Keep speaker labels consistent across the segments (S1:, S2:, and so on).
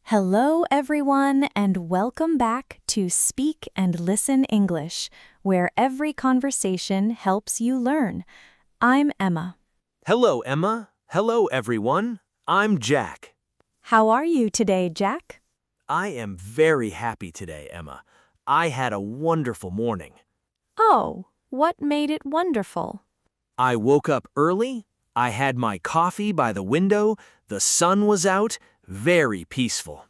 S1: Hello, everyone, and welcome back to Speak and Listen English, where every conversation helps you learn. I'm Emma.
S2: Hello, Emma. Hello, everyone. I'm Jack.
S1: How are you today, Jack?
S2: I am very happy today, Emma. I had a wonderful morning.
S1: Oh, what made it wonderful?
S2: I woke up early. I had my coffee by the window. The sun was out. Very peaceful.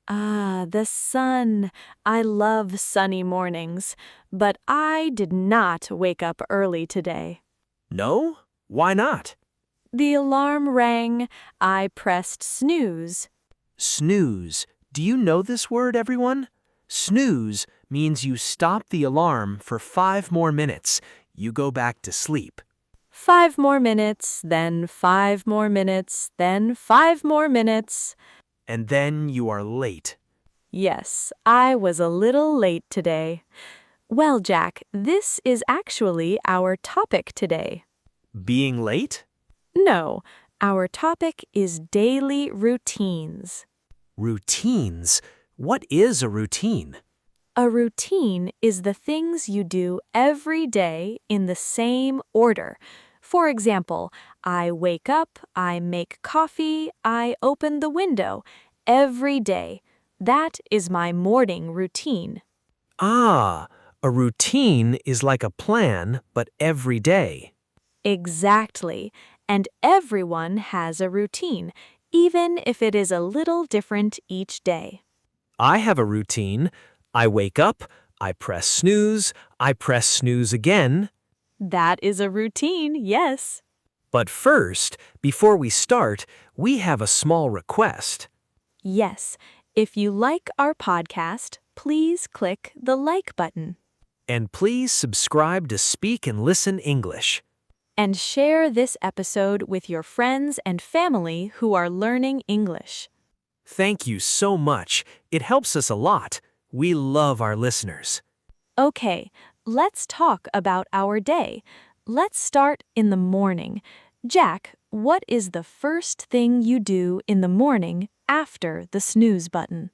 S1: Ah, the sun. I love sunny mornings, but I did not wake up early today.
S2: No? Why not?
S1: The alarm rang. I pressed snooze.
S2: Snooze. Do you know this word, everyone? Snooze means you stop the alarm for 5 more minutes. You go back to sleep.
S1: 5 more minutes, then 5 more minutes, then 5 more minutes.
S2: And then you are late.
S1: Yes, I was a little late today. Well, Jack, this is actually our topic today.
S2: Being late?
S1: No, our topic is daily routines.
S2: Routines? What is a routine?
S1: A routine is the things you do every day in the same order. For example, I wake up, I make coffee, I open the window. Every day. That is my morning routine.
S2: Ah, a routine is like a plan, but every day.
S1: Exactly. And everyone has a routine, even if it is a little different each day.
S2: I have a routine. I wake up, I press snooze again.
S1: That is a routine, yes.
S2: But first, before we start, we have a small request.
S1: Yes, if you like our podcast, please click the like button.
S2: And please subscribe to Speak and Listen English.
S1: And share this episode with your friends and family who are learning English.
S2: Thank you so much. It helps us a lot. We love our listeners.
S1: Okay, let's talk about our day. Let's start in the morning. Jack, what is the first thing you do in the morning after the snooze button?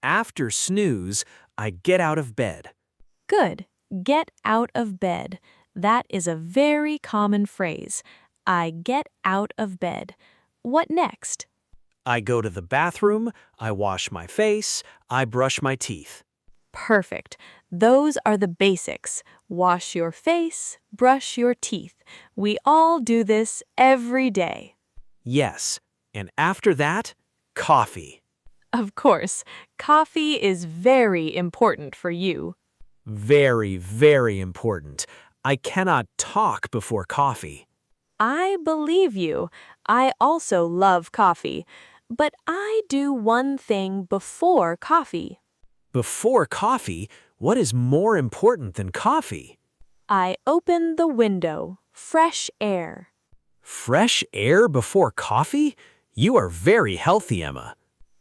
S2: After snooze, I get out of bed.
S1: Good. Get out of bed. That is a very common phrase. I get out of bed. What next?
S2: I go to the bathroom, I wash my face, I brush my teeth.
S1: Perfect. Those are the basics. Wash your face, brush your teeth. We all do this every day.
S2: Yes, and after that, coffee.
S1: Of course, coffee is very important for you.
S2: Very, very important. I cannot talk before coffee.
S1: I believe you. I also love coffee. But I do one thing before coffee.
S2: Before coffee, what is more important than coffee?
S1: I open the window. Fresh air.
S2: Fresh air before coffee? You are very healthy, Emma.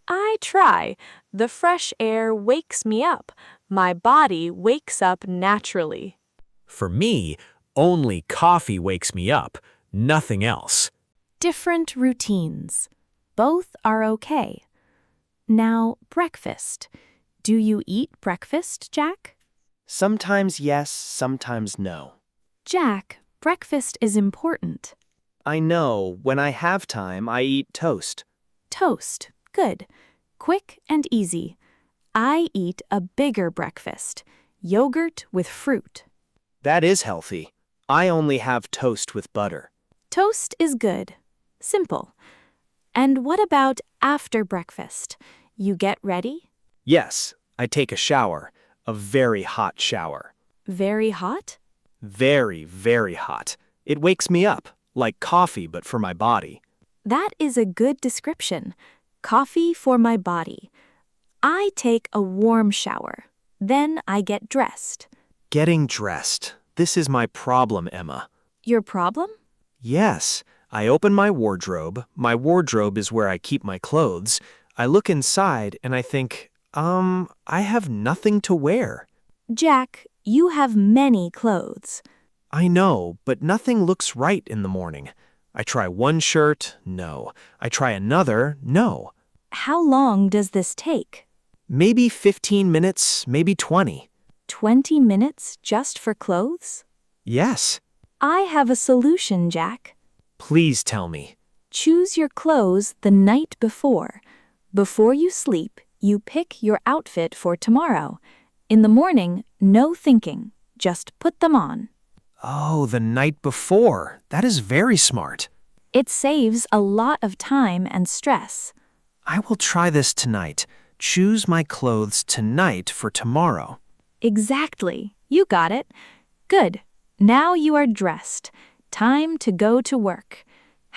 S1: I try. The fresh air wakes me up. My body wakes up naturally.
S2: For me, only coffee wakes me up, nothing else.
S1: Different routines. Both are okay. Now, breakfast. Do you eat breakfast, Jack?
S3: Sometimes yes, sometimes no.
S1: Jack, breakfast is important.
S3: I know, when I have time, I eat toast.
S1: Toast. Good. Quick and easy. I eat a bigger breakfast. Yogurt with fruit.
S3: That is healthy. I only have toast with butter.
S1: Toast is good. Simple. And what about after breakfast? You get ready?
S3: Yes, I take a shower. A very hot shower.
S1: Very hot?
S3: Very, very hot. It wakes me up, like coffee but for my body.
S1: That is a good description. Coffee for my body. I take a warm shower. Then I get dressed.
S3: Getting dressed. This is my problem, Emma.
S1: Your problem?
S3: Yes, I open my wardrobe. My wardrobe is where I keep my clothes. I look inside and I think, I have nothing to wear.
S1: Jack, you have many clothes.
S3: I know, but nothing looks right in the morning. I try one shirt, no. I try another, no.
S1: How long does this take?
S3: Maybe 15 minutes, maybe 20.
S1: 20 minutes just for clothes?
S3: Yes.
S1: I have a solution, Jack.
S3: Please tell me.
S1: Choose your clothes the night before. Before you sleep, you pick your outfit for tomorrow. In the morning, no thinking. Just put them on.
S3: Oh, the night before. That is very smart.
S1: It saves a lot of time and stress.
S3: I will try this tonight. Choose my clothes tonight for tomorrow.
S1: Exactly. You got it. Good. Now you are dressed. Time to go to work.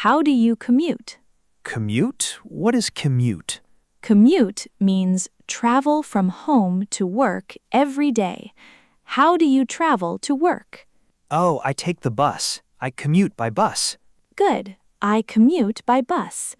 S1: How do you commute?
S3: Commute? What is commute?
S1: Commute means travel from home to work every day. How do you travel to work?
S3: Oh, I take the bus. I commute by bus.
S1: Good. I commute by bus.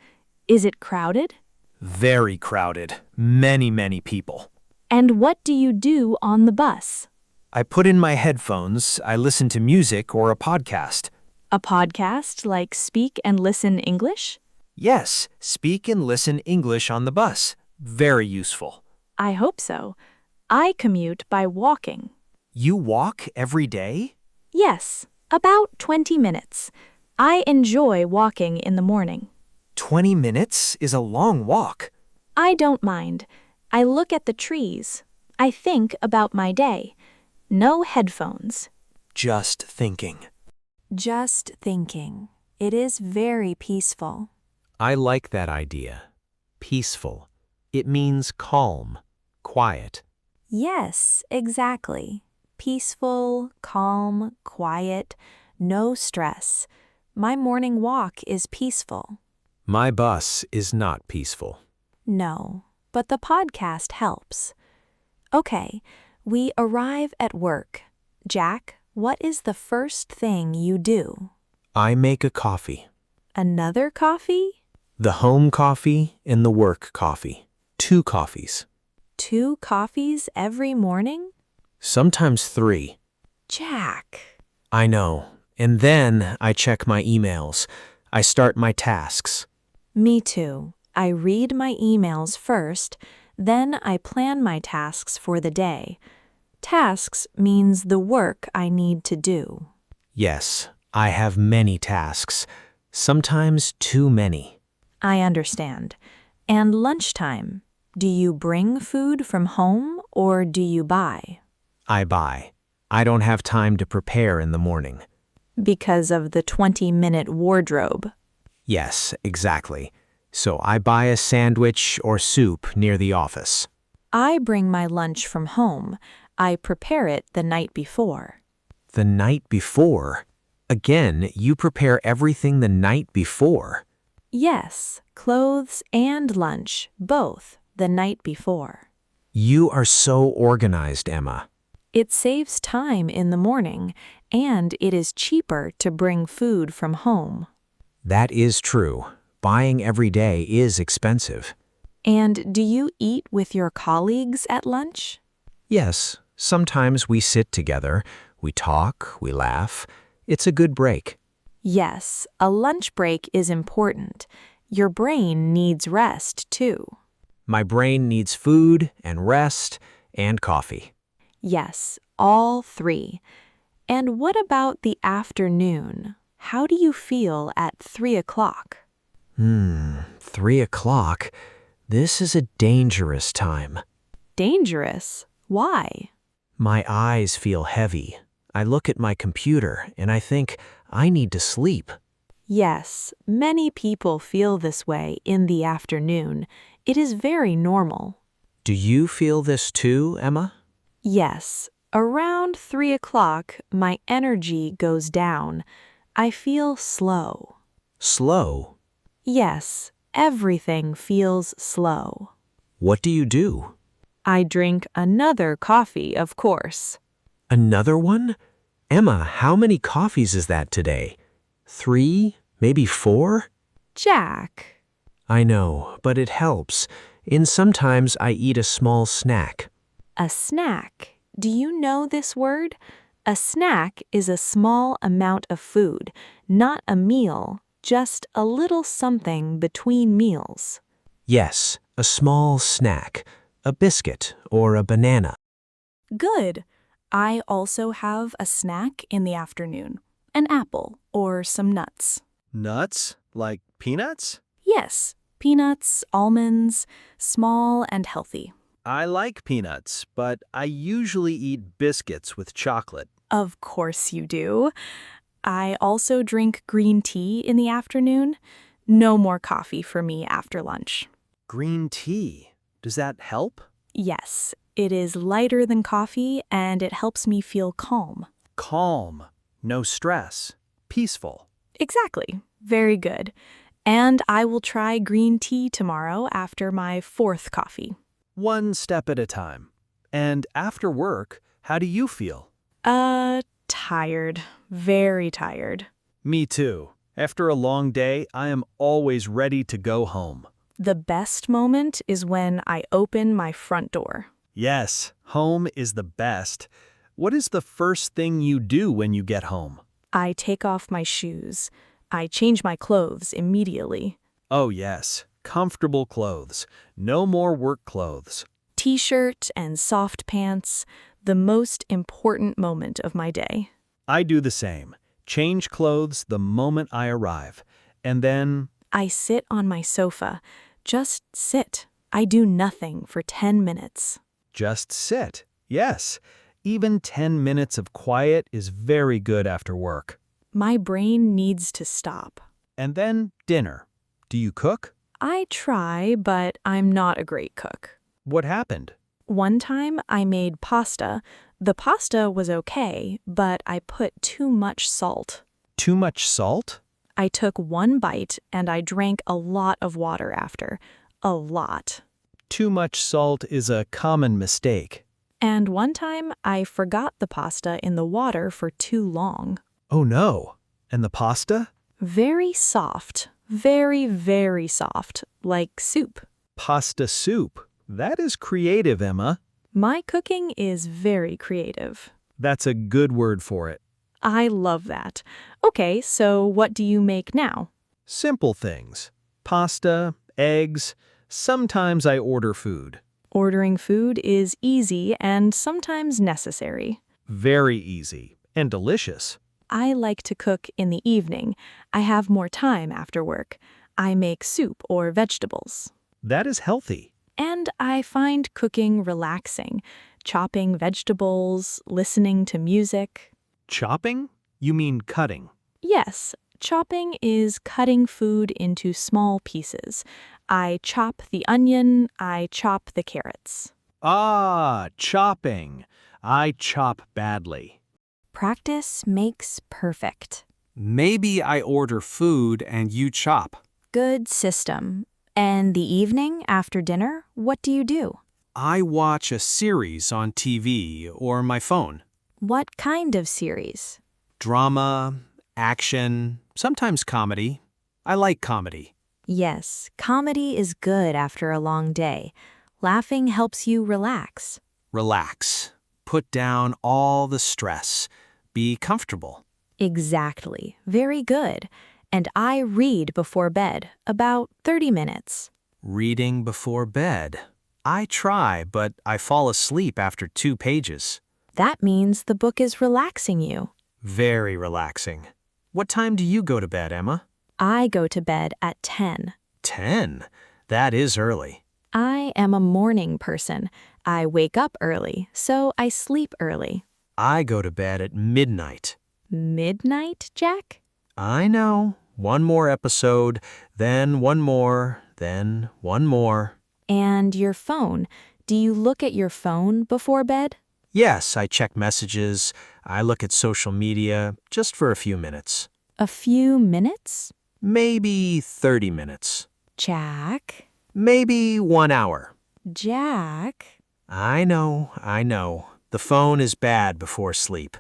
S1: Is it crowded?
S3: Very crowded. Many people.
S1: And what do you do on the bus?
S3: I put in my headphones, I listen to music or a podcast.
S1: A podcast like Speak and Listen English?
S3: Yes, speak and listen English on the bus. Very useful.
S1: I hope so. I commute by walking.
S3: You walk every day?
S1: Yes, about 20 minutes. I enjoy walking in the morning.
S3: 20 minutes is a long walk.
S1: I don't mind. I look at the trees. I think about my day. No headphones.
S3: Just thinking.
S1: Just thinking. It is very peaceful.
S2: I like that idea. Peaceful. It means calm, quiet.
S1: Yes, exactly. Peaceful, calm, quiet, no stress. My morning walk is peaceful.
S2: My bus is not peaceful.
S1: No, but the podcast helps. Okay, we arrive at work. Jack, what is the first thing you do?
S2: I make a coffee.
S1: Another coffee?
S2: The home coffee and the work coffee. 2 coffees.
S1: 2 coffees every morning?
S2: Sometimes 3.
S1: Jack.
S2: I know. And then I check my emails. I start my tasks.
S1: Me too. I read my emails first, then I plan my tasks for the day. Tasks means the work I need to do.
S2: Yes, I have many tasks. Sometimes too many.
S1: I understand. And lunchtime. Do you bring food from home or do you buy?
S2: I buy. I don't have time to prepare in the morning.
S1: Because of the 20-minute wardrobe.
S2: Yes, exactly. So I buy a sandwich or soup near the office.
S1: I bring my lunch from home. I prepare it the night before.
S2: The night before? Again, you prepare everything the night before.
S1: Yes, clothes and lunch, both, the night before.
S2: You are so organized, Emma.
S1: It saves time in the morning, and it is cheaper to bring food from home.
S2: That is true. Buying every day is expensive.
S1: And do you eat with your colleagues at lunch?
S2: Yes, sometimes we sit together, we talk, we laugh. It's a good break.
S1: Yes, a lunch break is important. Your brain needs rest, too.
S2: My brain needs food and rest and coffee.
S1: Yes, all 3. And what about the afternoon? How do you feel at 3 o'clock?
S2: 3 o'clock? This is a dangerous time.
S1: Dangerous? Why?
S2: My eyes feel heavy. I look at my computer and I think I need to sleep.
S1: Yes, many people feel this way in the afternoon. It is very normal.
S2: Do you feel this too, Emma?
S1: Yes, around 3 o'clock, my energy goes down. I feel slow.
S2: Slow?
S1: Yes, everything feels slow.
S2: What do you do?
S1: I drink another coffee, of course.
S2: Another one? Emma, how many coffees is that today? 3? Maybe 4?
S1: Jack.
S2: I know, but it helps. And sometimes I eat a small snack.
S1: A snack. Do you know this word? A snack is a small amount of food, not a meal, just a little something between meals.
S2: Yes, A small snack, a biscuit, or a banana.
S1: Good. I also have a snack in the afternoon, an apple or some nuts.
S3: Nuts? Like peanuts?
S1: Yes, peanuts, almonds, small and healthy.
S3: I like peanuts, but I usually eat biscuits with chocolate.
S1: Of course you do. I also drink green tea in the afternoon. No more coffee for me after lunch.
S3: Green tea. Does that help?
S1: Yes, it is lighter than coffee and it helps me feel calm.
S3: Calm. No stress. Peaceful.
S1: Exactly. Very good. And I will try green tea tomorrow after my fourth coffee.
S3: One step at a time. And after work, how do you feel?
S1: Tired. Very tired.
S3: Me too. After a long day, I am always ready to go home.
S1: The best moment is when I open my front door.
S3: Yes, home is the best. What is the first thing you do when you get home?
S1: I take off my shoes. I change my clothes immediately.
S3: Oh yes, comfortable clothes. No more work clothes.
S1: T-shirt and soft pants, the most important moment of my day.
S3: I do the same. Change clothes the moment I arrive. And then,
S1: I sit on my sofa. Just sit. I do nothing for 10 minutes.
S3: just sit. Yes, even 10 minutes of quiet is very good after work.
S1: My brain needs to stop.
S3: And then dinner. Do you cook?
S1: I try, but I'm not a great cook.
S3: What happened?
S1: One time I made pasta. The pasta was okay, but I put too much salt.
S3: Too much salt?
S1: I took one bite and I drank a lot of water after. A lot.
S3: Too much salt is a common mistake.
S1: And one time I forgot the pasta in the water for too long.
S3: Oh no. And the pasta?
S1: Very soft. Very, very soft. Like soup.
S3: Pasta soup. That is creative, Emma.
S1: My cooking is very creative.
S3: That's a good word for it.
S1: I love that. Okay, so what do you make now?
S3: Simple things. Pasta, eggs. Sometimes I order food.
S1: Ordering food is easy and sometimes necessary.
S3: Very easy and delicious.
S1: I like to cook in the evening. I have more time after work. I make soup or vegetables.
S3: That is healthy.
S1: And I find cooking relaxing. Chopping vegetables, listening to music.
S3: Chopping? You mean cutting.
S1: Yes, chopping is cutting food into small pieces. I chop the onion, I chop the carrots.
S3: Ah, chopping. I chop badly.
S1: Practice makes perfect.
S4: Maybe I order food and you chop.
S1: Good system. And the evening after dinner, what do you do?
S4: I watch a series on TV or my phone.
S1: What kind of series?
S4: Drama, action, sometimes comedy. I like comedy.
S1: Yes, comedy is good after a long day. Laughing helps you relax.
S4: Relax. Put down all the stress. Be comfortable.
S1: Exactly. Very good. And I read before bed, about 30 minutes.
S4: Reading before bed. I try, but I fall asleep after 2 pages.
S1: That means the book is relaxing you.
S4: Very relaxing. What time do you go to bed, Emma?
S1: I go to bed at 10.
S4: 10. That is early.
S1: I am a morning person. I wake up early, so I sleep early.
S4: I go to bed at midnight.
S1: Midnight, Jack?
S4: I know. One more episode, then one more, then one more.
S1: And your phone. Do you look at your phone before bed?
S4: Yes, I check messages. I look at social media just for a few minutes.
S1: A few minutes?
S4: Maybe 30 minutes.
S1: Jack?
S4: Maybe 1 hour.
S1: Jack?
S4: I know. The phone is bad before sleep.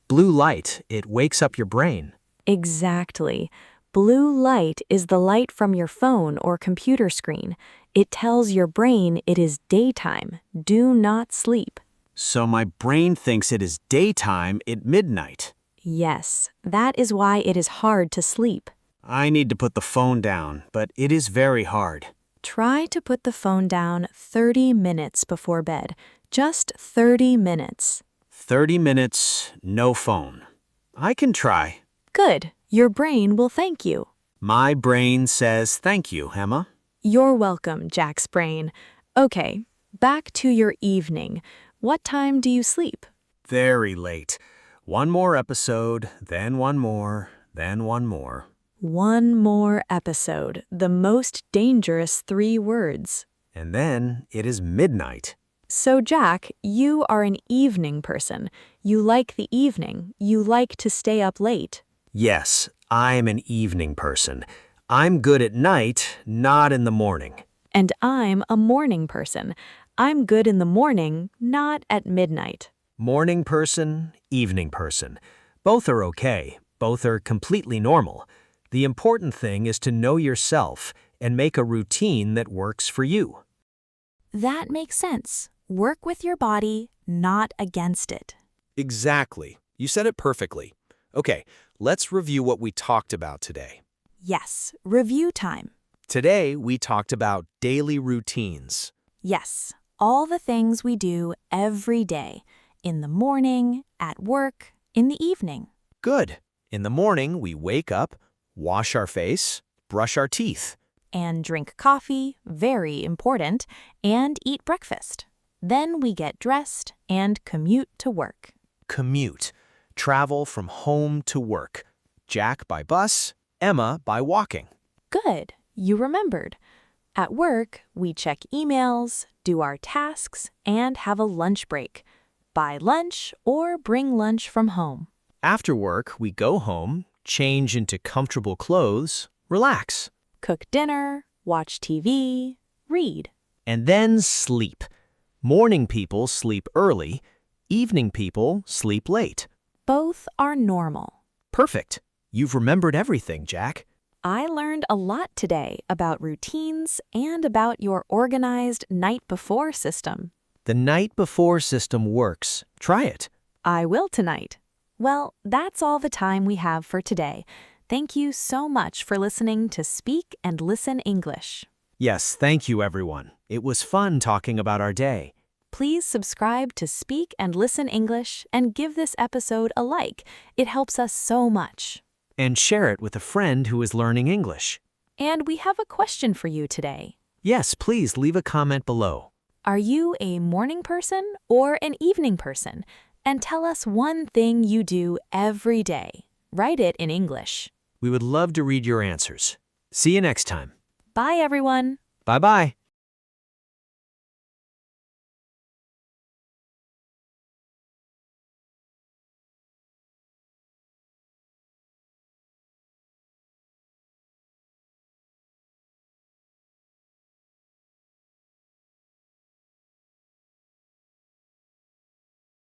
S4: Blue light, it wakes up your brain.
S1: Exactly. Blue light is the light from your phone or computer screen. It tells your brain it is daytime. Do not sleep.
S4: So my brain thinks it is daytime at midnight.
S1: Yes, that is why it is hard to sleep.
S4: I need to put the phone down, but it is very hard.
S1: Try to put the phone down 30 minutes before bed. Just 30 minutes.
S4: 30 minutes, no phone. I can try.
S1: Good. Your brain will thank you.
S4: My brain says thank you, Emma.
S1: You're welcome, Jack's brain. Okay, back to your evening. What time do you sleep?
S4: Very late. One more episode, then one more, then one more.
S1: One more episode, the most dangerous 3 words.
S4: And then it is midnight.
S1: So, Jack, you are an evening person. You like the evening. You like to stay up late.
S4: Yes, I'm an evening person. I'm good at night, not in the morning.
S1: And I'm a morning person. I'm good in the morning, not at midnight.
S4: Morning person, evening person. Both are okay. Both are completely normal. The important thing is to know yourself and make a routine that works for you.
S1: That makes sense. Work with your body, not against it.
S3: Exactly. You said it perfectly. Okay, let's review what we talked about today.
S1: Yes, review time.
S3: Today, we talked about daily routines.
S1: Yes, all the things we do every day. In the morning, at work, in the evening.
S3: Good. In the morning, we wake up, wash our face, brush our teeth.
S1: And drink coffee, very important, and eat breakfast. Then we get dressed and commute to work.
S3: Commute. Travel from home to work. Jack by bus, Emma by walking.
S1: Good, you remembered. At work, we check emails, do our tasks, and have a lunch break. Buy lunch or bring lunch from home.
S3: After work, we go home, change into comfortable clothes, relax.
S1: Cook dinner, watch TV, read.
S3: And then sleep. Morning people sleep early, evening people sleep late.
S1: Both are normal.
S3: Perfect. You've remembered everything, Jack.
S1: I learned a lot today about routines and about your organized night before system.
S3: The night before system works. Try it.
S1: I will tonight. Well, that's all the time we have for today. Thank you so much for listening to Speak and Listen English.
S3: Yes, thank you, everyone. It was fun talking about our day.
S1: Please subscribe to Speak and Listen English and give this episode a like. It helps us so much.
S3: And share it with a friend who is learning English.
S1: And we have a question for you today.
S3: Yes, please leave a comment below.
S1: Are you a morning person or an evening person? And tell us one thing you do every day. Write it in English.
S3: We would love to read your answers. See you next time.
S1: Bye, everyone.
S3: Bye-bye.